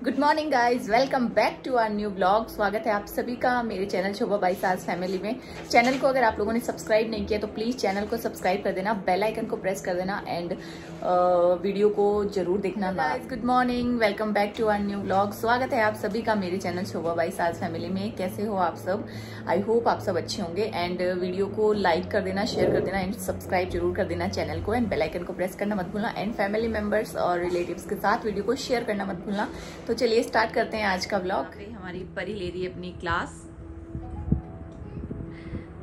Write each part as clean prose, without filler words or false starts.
Good morning guys, welcome back to our new blog. स्वागत है आप सभी का मेरे चैनल शोभा बाई साज फैमिली में। चैनल को अगर आप लोगों ने सब्सक्राइब नहीं किया तो प्लीज चैनल को सब्सक्राइब कर देना, बेल आइकन को प्रेस कर देना एंड वीडियो को जरूर देखना। Guys good morning, welcome back to our new blog. स्वागत है आप सभी का मेरे चैनल शोभा बाई साज फैमिली में। कैसे हो आप सब? आई होप आप सब अच्छे होंगे एंड वीडियो को लाइक कर देना, शेयर कर देना एंड सब्सक्राइब जरूर कर देना चैनल को एंड बेल आइकन को प्रेस करना मत भूलना एंड फैमिली मेंबर्स और रिलेटिव्स के साथ वीडियो को शेयर करना मत भूलना। तो चलिए स्टार्ट करते हैं आज का ब्लॉग। हमारी परी ले रही है अपनी क्लास।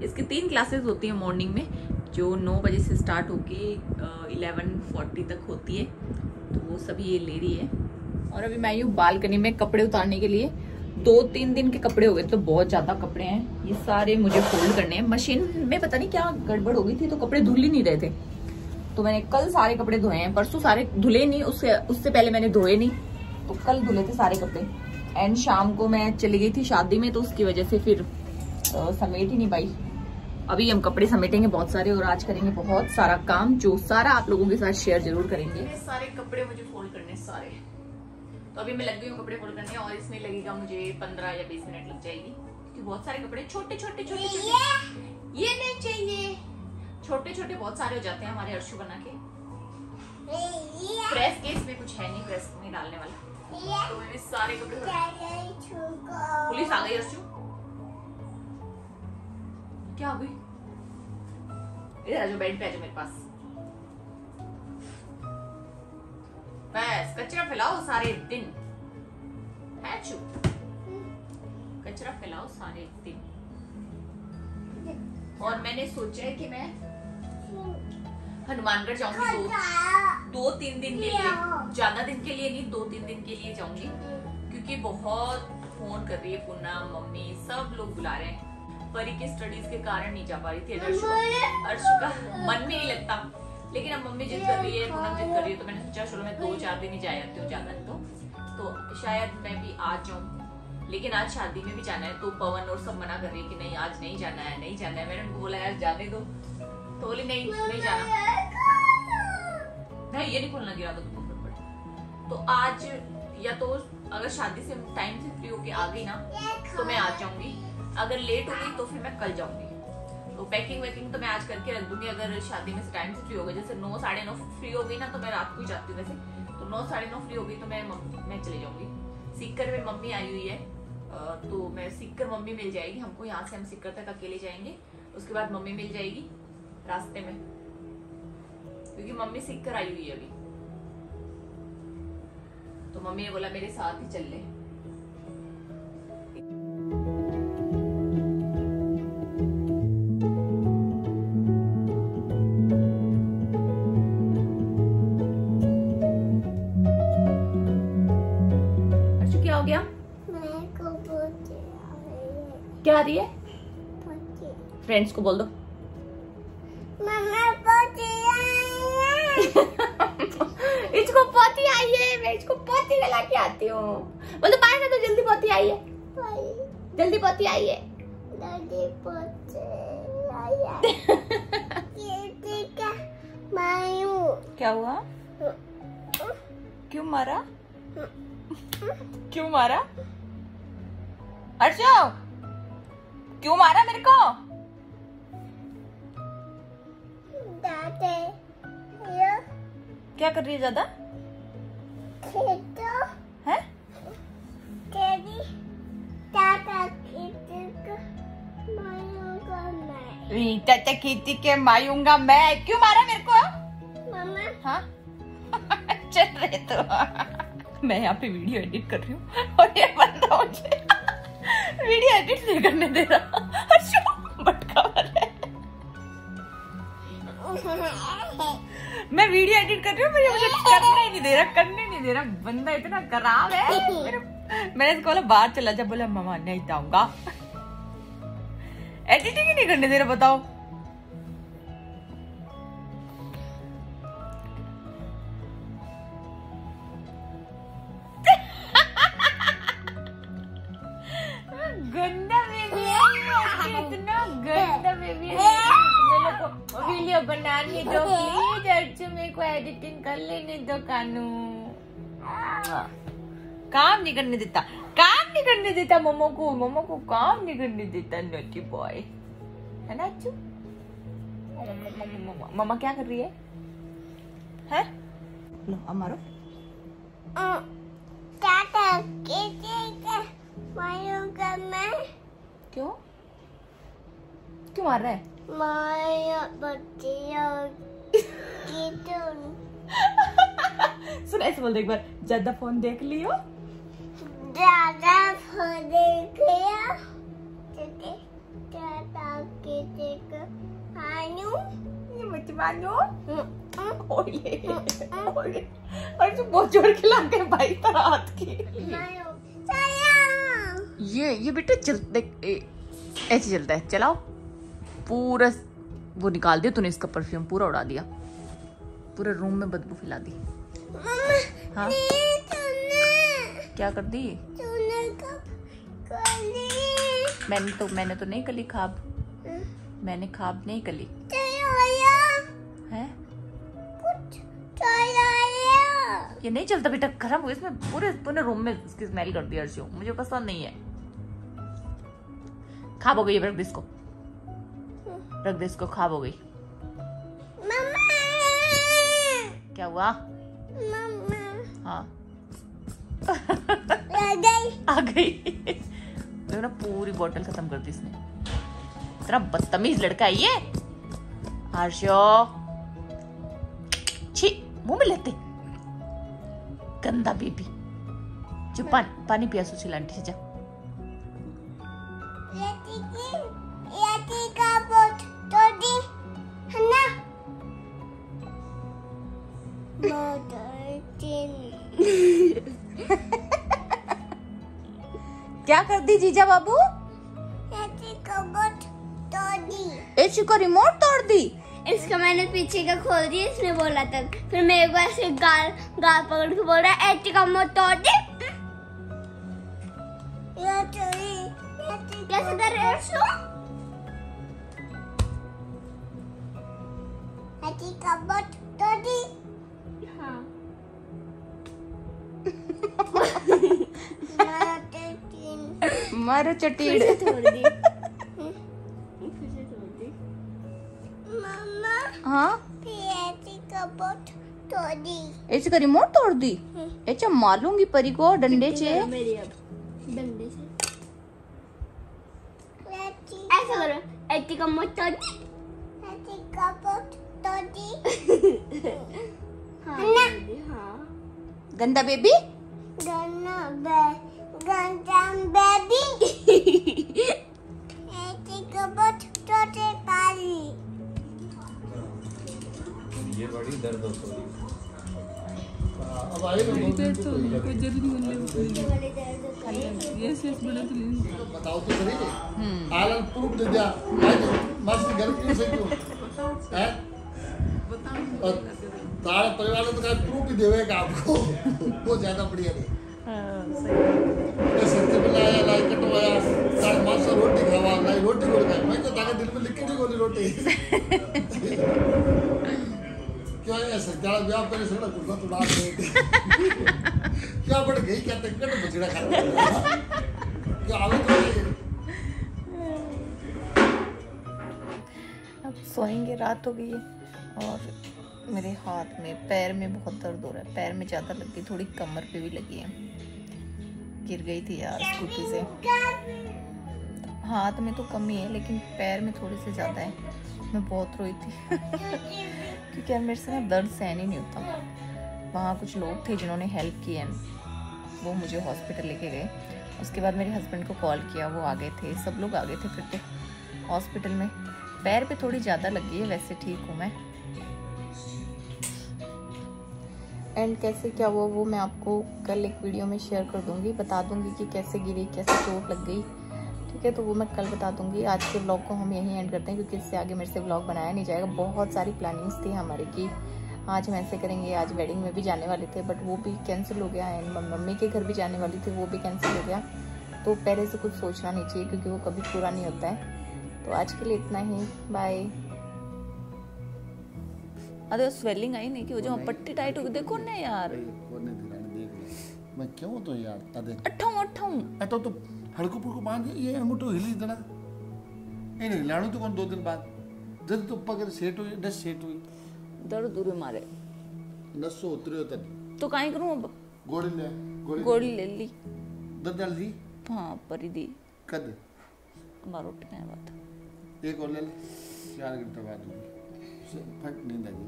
इसकी 3 क्लासेस होती हैं मॉर्निंग में, जो 9 बजे से स्टार्ट होके 11:40 तक होती है, तो वो सभी ये ले रही है। और अभी मैं यूँ बालकनी में कपड़े उतारने के लिए 2-3 दिन के कपड़े हो गए, तो बहुत ज्यादा कपड़े हैं। ये सारे मुझे फोल्ड करने हैं। मशीन में पता नहीं क्या गड़बड़ हो गई थी, तो कपड़े धुल ही नहीं रहे थे। तो मैंने कल सारे कपड़े धोए हैं, परसों सारे धुले नहीं, उससे पहले मैंने धोए नहीं, तो कल धुले थे सारे कपड़े। एंड शाम को मैं चली गई थी शादी में, तो उसकी वजह से फिर समेट ही नहीं पाई। अभी हम कपड़े समेटेंगे बहुत सारे और आज करेंगे बहुत सारा काम, जो सारा आप लोगों के साथ शेयर जरूर करेंगे। सारे कपड़े मुझे फोल्ड करने सारे, तो अभी मैं लग गई हूँ कपड़े फोल्ड करने और इसमें लगेगा मुझे 15 या 20 मिनट लग जाएगी, क्योंकि बहुत सारे कपड़े छोटे छोटे छोटे छोटे, ये नहीं चाहिए, छोटे छोटे बहुत सारे हो जाते हैं हमारे अर्शु बना के। प्रेस के इसमें कुछ है नहीं, प्रेस में डालने वाला, तो मैं सारे कपड़े। पुलिस आ गई अर्शु, क्या हो गई? इधर आ जाओ, बेड पे आ जाओ मेरे पास। बस कचरा फैलाओ सारे दिन है चू, कचरा फैलाओ सारे दिन। और मैंने सोचा है कि मैं हनुमानगढ़ जाऊंगी 2-3 दिन के लिए, ज्यादा दिन के लिए नहीं, 2-3 दिन के लिए जाऊंगी, क्योंकि बहुत फोन कर रही है पूनम, मम्मी, सब लोग बुला रहे हैं। परी की स्टडीज के कारण नहीं जा पा रही थी। अर्शु का मन में नहीं लगता, लेकिन अब मम्मी जिद कर रही है, पूनम जिद कर रही है, तो मैंने सोचा चलो मैं 2-4 दिन ही जा आती हूँ, ज्यादा तो शायद मैं भी आ जाऊँ। लेकिन आज शादी में भी जाना है, तो पवन और सब मना कर रही है कि नहीं आज नहीं जाना है, नहीं जाना है। मैंने उनको बोला यार जाने दो, तो बोली नहीं नहीं जाना, नहीं ये नहीं खोलना, गिरा दो तुम। तो आज या तो अगर शादी से टाइम से फ्री होके आ गई ना तो मैं आ जाऊंगी, अगर लेट हो गई तो फिर मैं कल जाऊंगी। तो पैकिंग वैकिंग तो मैं आज करके रख दूंगी। अगर शादी में टाइम से फ्री हो गई, जैसे 9 साढ़े 9 फ्री हो गई ना, तो मैं रात को ही जाती हूँ वैसे, तो 9 साढ़े 9 फ्री हो गई तो मैं चले जाऊंगी। सीकर में मम्मी आई हुई है, तो मैं सीकर मम्मी मिल जाएगी हमको, यहाँ से हम सीकर तक अकेले जाएंगे, उसके बाद मम्मी मिल जाएगी रास्ते में, क्योंकि मम्मी सीकर आई हुई है अभी, तो मम्मी ने बोला मेरे साथ ही चल ले। अर्शु क्या हो गया? क्या आ रही है? फ्रेंड्स को बोल दो इसको पोती आई है, मैं इसको पोती लगा के आती हूँ। बोलो पाए ना, तो जल्दी पोती आई है, जल्दी पोती आई है, जल्दी पोती आई है। क्या हुआ? क्यों मारा? क्यों मारा अर्शु? क्यों मारा मेरे को? क्या कर रही है ज्यादा? है? चाचा खेती के मायूंगा मैं। क्यों मारा मेरे को? मामा। हाँ चल रहे तो मैं यहाँ पे वीडियो एडिट कर रही हूँ और ये बंदा मुझे वीडियो एडिट नहीं करने दे रहा। भटका है, मैं वीडियो एडिट कर रही हूँ, मुझे करने ही नहीं दे रहा, करने नहीं दे रहा। बंदा इतना खराब है। मैंने इसको बोला बाहर चला जा, बोला मामा नहीं जाऊंगा, एडिटिंग ही नहीं करने दे रहा। बताओ गंदा बेबी है, इतना गंदा बेबी है। वीडियो बनाने दो प्लीज, अर्जुन मेरे को एडिटिंग कर लेने दो कानू। काम नहीं करने देता, काम नहीं करने देता मम्मा को काम नहीं करने देता। नॉटी बॉय है ना अच्छू। मम्मा क्या कर रही है? लो अब मारो। क्यों क्यों मार रहा है? सुन ऐसे बोल दे एक बार, ज्यादा फोन देख लियो। ज्यादा फोन देख लिया। और बहुत जोर के लाते हैं भाई तेरा हाथ की। ये बेटा चल देख ऐसे चलता है। चलाओ पूरा वो निकाल दिया तूने, इसका परफ्यूम पूरा उड़ा दिया, पूरे रूम में बदबू फैला दी। हाँ क्या कर दी? मैंने तो नहीं कली खाब, मैंने खाब नहीं कली है। ये नहीं चलता बेटा, खराब हो गया। इसमें पूरे रूम में इसकी स्मेल कर दी अर्शियों, मुझे पसंद नहीं है। खाब हो गई, रख दे इसको, रख दे इसको, खाब हो गई। क्या हुआ? हाँ आ गई। तो ना पूरी बोतल खत्म कर दी इसने। इतना बदतमीज लड़का है ये हर्षो। छी मुंह में लेते गंदा बेबी। जो पानी पिया सुशील आंटी से जा। क्या कर दी जीजा बाबू? एसी का रिमोट तोड़ दी। इसका मैंने पीछे का खोल दिया, इसने बोला था। फिर मेरे को ऐसे गाल पकड़ के बोल रहा है एसी का रिमोट तोड़ दी। कैसे कर रहे हो? एसी का रिमोट तोड़ दी। हाँ मारो चटीड़। हाँ ऐसे का रिमोट तोड़ दी। अच्छा मारूंगी परी को डंडे से। ऐसा करो, एटी का रिमोट तोड़ दी। एटी का रिमोट तोड़ दी। हाँ गंदा बेबी, गंदा बेबी। एटी का रिमोट तोड़े पाली। ये बड़ी दर्द होती है। अब आए ना तो कोई जरूरी बताओ तो सही। आलन प्रूफ दे दिया मस्त घर क्यों से क्यों है? और तारा परिवार तो का प्रूफ भी देवेगा आपको। वो ज्यादा बढ़िया नहीं। सत्य बनाया लाइक कटवाया साढ़े 500 रोटी खावा लाई रोटी बोल गया मैं तो ताकि दिल में लिख के नहीं बोली रोटी। क्या ऐसा ज्यादा व्याप करे सड़ा गुर्दा तो डाल दे। क्या बढ़ गई क्या तक बचड़ा खा क्या आवे तो अब सोएंगे, रात हो गई है। और मेरे हाथ में पैर में बहुत दर्द हो रहा है। पैर में ज़्यादा लग गई, थोड़ी कमर पे भी लगी है। गिर गई थी यार स्कूटी से। हाथ में तो कम ही है लेकिन पैर में थोड़ी सी ज़्यादा है। मैं बहुत रोई थी क्योंकि यार मेरे से ना दर्द सहन ही नहीं होता। वहाँ कुछ लोग थे जिन्होंने हेल्प की है, वो मुझे हॉस्पिटल लेके गए। उसके बाद मेरे हस्बैंड को कॉल किया, वो आ गए थे, सब लोग आ गए थे। फिर तो हॉस्पिटल में पैर पे थोड़ी ज़्यादा लगी है, वैसे ठीक हूँ मैं। एंड कैसे क्या हुआ वो मैं आपको कल एक वीडियो में शेयर कर दूंगी, बता दूंगी कि कैसे गिरी, कैसे चोट लग गई। ठीक है, तो वो मैं कल बता दूंगी। आज के व्लॉग को हम यहीं एंड करते हैं क्योंकि इससे आगे मेरे से व्लॉग बनाया नहीं जाएगा। बहुत सारी प्लानिंग्स थी हमारी कि आज हम ऐसे करेंगे, आज वेडिंग में भी जाने वाले थे बट वो भी कैंसिल हो गया। एंड मम्मी के घर भी जाने वाली थी, वो भी कैंसिल हो गया। तो पहले से कुछ सोचना नहीं चाहिए क्योंकि वो कभी पूरा नहीं होता है। तो आज के लिए इतना ही, बाय। अरे स्वेलिंग आई नहीं कि वो जो पट्टी टाइट हो गई, देखो ना यार। मैं क्यों तो यार अदे अठों अतो तो हड़को पुड़को बांध ये अंगूठो हिली दड़ा इने लाणो तो कौन 2 दिन बाद जब तो पकड़ सेट हुई नस सेट हुई दर्द दूर मारे नसो उतरियो तन तो काई करूं अब गोली ले ली दर्द डाल दी हाँ परी दी कद हमारा उठ गया बात एक और ले ले 4 घंटे बाद होगी फट नींद आ गई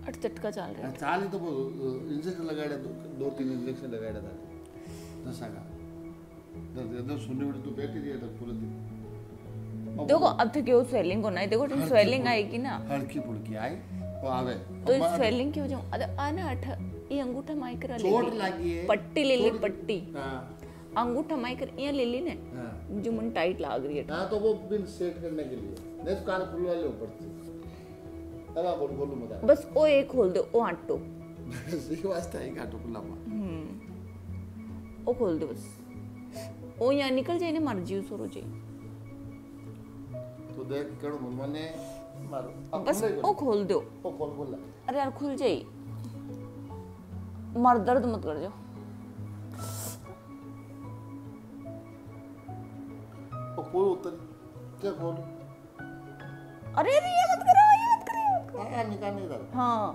अट चटका चल रहा है चाल ही तो वो इंजेक्शन लगाया 2-3 इंजेक्शन लगाया था नशा का दर्द सुनने में तो बैठी रही था पूरे दिन देखो अब तक वो स्वेलिंग होना है देखो स्वेलिंग आएगी ना हल्की फुल्की आई वो आवे तो स्वेलिंग क्यों जाऊं अरे आना अठ ये अंगूठा माइकर ले चोट लगी है पट्टी ले ली पट्टी हां अंगूठा माइकर ये ले ली ने हां जो मन टाइट लग रही है हां तो वो बिल सेट करने के लिए नहीं तो कान खुलवा ले ऊपर से अब आप बोलो मत बस ओ एक खोल दो ओ हटो ये वास्ता ही काटो खुला ओ खोल दो बस ओ यहाँ निकल जाए ना मर जी सो रो जाए तो देख केड़ो मनमाने मारो बस ओ खोल दो ओ खोल अरे यार खुल जाए मर दर्द मत कर जाओ ओ पूरा उतर क्या खोल अरे ये मत करो हां निकाल नहीं रहा हाँ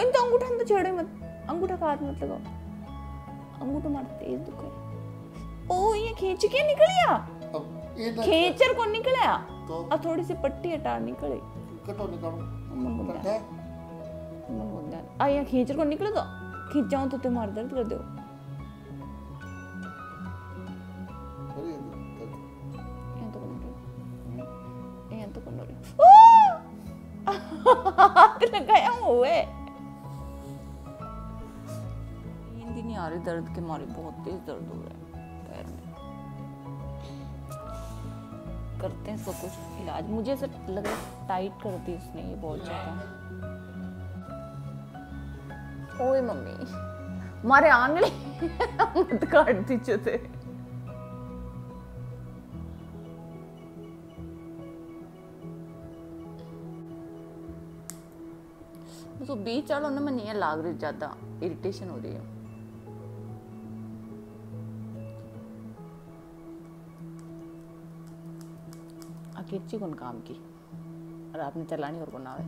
इन तो अंगूठा तो छेड़े मत अंगूठा का हाथ मत लगाओ अंगूठा मार तेज दुखे ओ ये खींच के निकलिया अब ये खींचर को निकलिया तो अब थोड़ी सी पट्टी हटा निकले कटो निकालो मन मुंडा है मन मुंडा आ ये खींचर को निकलेगा खींचाऊं तो तुम्हारा दर्द कर दो अरे ये तो कर लो हाथ लगाया हुए नींद ही नहीं आ रही दर्द के मारे बहुत तेज दर्द हो रहा है पैर में करते हैं इसका कुछ इलाज मुझे ऐसा लग रहा है टाइट कर दी उसने ये बहुत ज्यादा ओए मम्मी मारे आंगली मत काट दी चुते तो बीच वालों ने मन लाग रही ज्यादा इरिटेशन हो रही है अकेची कौन काम की और आपने चलानी और बनावे